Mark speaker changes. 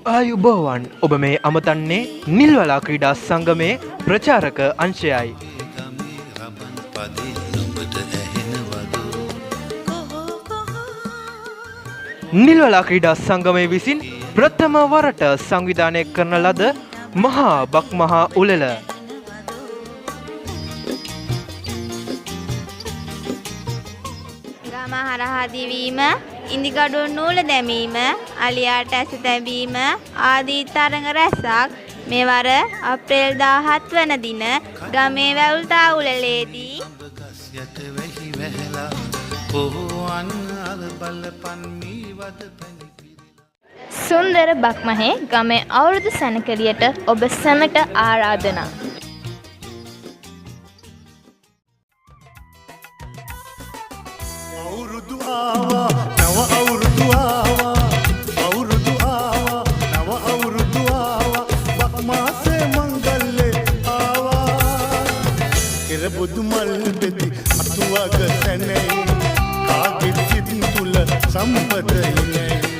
Speaker 1: ආයුබෝවන් ඔබ මේ අමතන්නේ නිල්වලා ක්‍රීඩා සංගමේ ප්‍රචාරක අංශයයි. නිල්වලා ක්‍රීඩා සංගමය විසින් ප්‍රථම වරට සංවිධානය කරන ලද මහා බක් මහා උළෙල
Speaker 2: ගම හරහා දිවීම, ඉන්දිකඩු නූල දැමීම, අලියාට ඇස තැබීම ආදී තරඟ රැසක් මෙවර අප්‍රේල් 17 වන දින ගමේ වැවුල්තා උළෙලේදී
Speaker 3: සුන්දර බක්මහේ ගමේ අවුරුදු සැනකෙළියට ඔබ සැමට ආරාධනා.
Speaker 4: අවුරුදු ආවා නව අවුරුදු ආවා අවුරුදු ආවා නව අවුරුදු ආවා බක් මාසේ මංගල්ලේ ආවා කෙර බුදු මල් බෙදි අතුවක සැනේ කාගේ සිත් තුල සම්පත ඉන්නේ